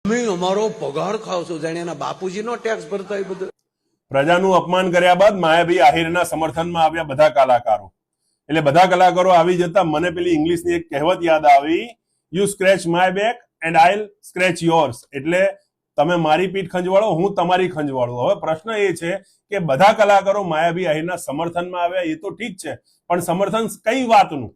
તમે અમારો પગાર ખાવ છો, જાણે એના બાપુજીનો ટેક્સ ભરતા હોય બધું. પ્રજાનું અપમાન કર્યા બાદ માયાભાઈ આહિરના સમર્થનમાં આવ્યા બધા કલાકારો. એટલે બધા કલાકારો આવી જતા મને પેલી ઇંગ્લિશની એક કહેવત યાદ આવી, you scratch my back and I'll scratch yours. એટલે તમે મારી પીઠ ખંજવાળો, હું તમારી ખંજવાળું. હવે પ્રશ્ન એ છે કે બધા કલાકારો માયાભાઈ આહિરના સમર્થનમાં આવ્યા, એ તો ઠીક છે, પણ સમર્થન કઈ વાતનું?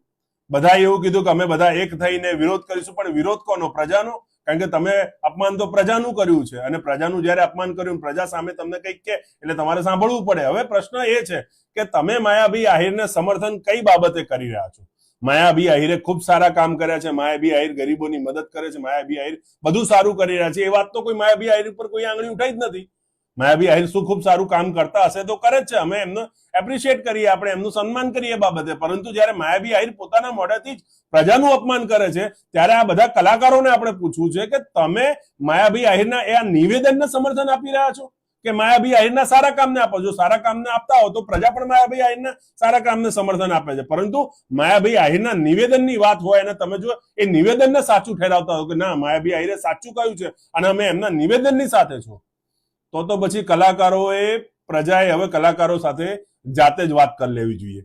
બધા એવું કીધું કે અમે બધા એક થઈને વિરોધ કરીશું, પણ વિરોધ કોનો? પ્રજાનો. કારણ કે તમે અપમાન તો પ્રજાનું કર્યું છે, અને પ્રજાનું જયારે અપમાન કર્યું, પ્રજા સામે તમને કંઈક કે એટલે તમારે સાંભળવું પડે. હવે પ્રશ્ન એ છે કે તમે માયાભાઈ આહિરને સમર્થન કઈ બાબતે કરી રહ્યા છો? માયાભાઈ આહિરે ખૂબ સારા કામ કર્યા છે, માયાભાઈ આહિર ગરીબોની મદદ કરે છે, માયાભાઈ આહિર બધું સારું કરી રહ્યા છે, એ વાત તો કોઈ માયાભાઈ આહિર ઉપર કોઈ આંગળી ઉઠાઈ જ નથી. માયાભાઈ આહિર શું ખૂબ સારું કામ કરતા હશે તો કરે જ છે, અમે એમને એપ્રિશિએટ કરીએ, આપણે એમનું સન્માન કરીએ બાબતે. પરંતુ જયારે માયાભાઈ આહિર પોતાના મોઢાથી જ પ્રજાનું અપમાન કરે છે, ત્યારે આ બધા કલાકારોને આપણે પૂછવું છે કે તમે માયાભાઈ આહિરના એ આ નિવેદનને સમર્થન આપી રહ્યા છો કે માયાભાઈ આહિરના સારા કામને આપો? જો સારા કામને આપતા હો તો પ્રજા પણ માયાભાઈ આહિરના સારા કામને સમર્થન આપે છે, પરંતુ માયાભાઈ આહિરના નિવેદનની વાત હોય અને તમે જો એ નિવેદનને સાચું ઠેરાવતા હો કે ના માયાભાઈ આહિરે સાચું કહ્યું છે અને અમે એમના નિવેદનની સાથે છો, તો પછી કલાકારોએ, પ્રજાએ હવે કલાકારો સાથે જાતે જ વાત કરી લેવી જોઈએ.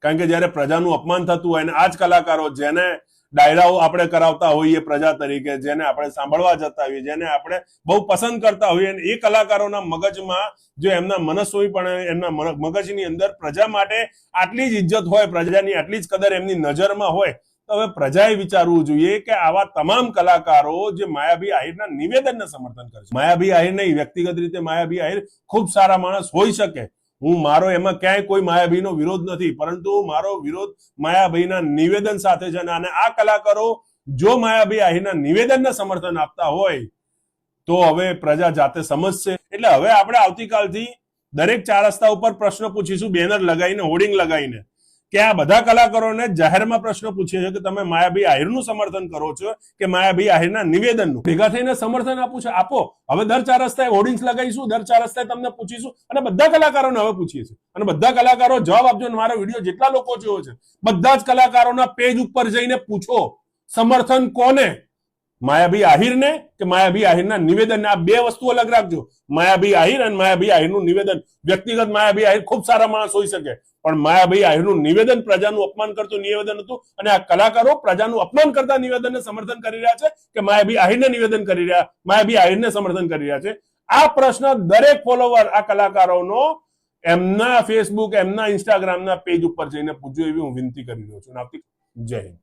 કારણ કે જયારે પ્રજાનું અપમાન થતું હોય અને આ જ કલાકારો જેને ડાયરાઓ આપણે કરાવતા હોઈએ પ્રજા તરીકે, જેને આપણે સાંભળવા જતા હોઈએ, જેને આપણે બહુ પસંદ કરતા હોઈએ, એ કલાકારોના મગજમાં જો એમના મનસ્વી પણ એમના મગજની અંદર પ્રજા માટે આટલી જ ઇજ્જત હોય, પ્રજાની આટલી જ કદર એમની નજરમાં હોય, તો હવે પ્રજાએ વિચારવું જોઈએ કે આવા તમામ કલાકારો જે માયાભાઈ આહિરના નિવેદનને સમર્થન કરે છે, માયાભાઈ આહિર નહીં, વ્યક્તિગત રીતે માયાભાઈ આહિર ખૂબ સારા માણસ હોઈ શકે, મારો એમાં ક્યાંય કોઈ માયાભાઈનો વિરોધ નથી, પરંતુ મારો વિરોધ માયાભાઈના નિવેદન સાથે છે. અને આ કલાકારો જો માયાભાઈ આહિરના નિવેદનને સમર્થન આપતા હોય તો હવે પ્રજા જાતે સમજશે. એટલે હવે આપણે આવતીકાલથી દરેક 4 રસ્તા ઉપર પ્રશ્ન પૂછીશું, બેનર લગાવીને, હોર્ડિંગ લગાવીને, કે આ બધા કલાકારોને જાહેરમાં પ્રશ્ન પૂછીએ છીએ કે તમે માયાભાઈ આહિરનું સમર્થન કરો છો કે માયાભાઈ આહિરના નિવેદનનું? ભેગા થઈને સમર્થન આપવું છે, આપો. હવે દર 4 રસ્તાએ હોર્ડિંગ્સ લગાવીશું, દર 4 રસ્તાએ તમને પૂછીશું અને બધા કલાકારોને હવે પૂછીએ છીએ, અને બધા કલાકારો જવાબ આપજો. મારો વિડીયો જેટલા લોકો જોયો છે બધા જ કલાકારોના પેજ ઉપર જઈને પૂછો સમર્થન કોને, માયાભાઈ આહિરને કે માયાભાઈ આહિરના નિવેદનને? આ બે વસ્તુ અલગ રાખજો, માયાભાઈ આહિર અને માયાભાઈ આહિરનું નિવેદન. વ્યક્તિગત માયાભાઈ આહિર ખૂબ સારા માણસ હોઈ શકે, પણ માયાભાઈ આહિરનું નિવેદન પ્રજાનું અપમાન કરતું નિવેદન હતું, અને આ કલાકારો પ્રજાનું અપમાન કરતા નિવેદનને સમર્થન કરી રહ્યા છે કે માયાભાઈ આહિરને નિવેદન કરી રહ્યા, માયાભાઈ આહિરને સમર્થન કરી રહ્યા છે? આ પ્રશ્ન દરેક ફોલોવર આ કલાકારોનો એમના ફેસબુક, એમના ઇન્સ્ટાગ્રામના પેજ ઉપર જઈને પૂછજો, એવી હું વિનંતી કરી રહ્યો છું. જય હિન્દ.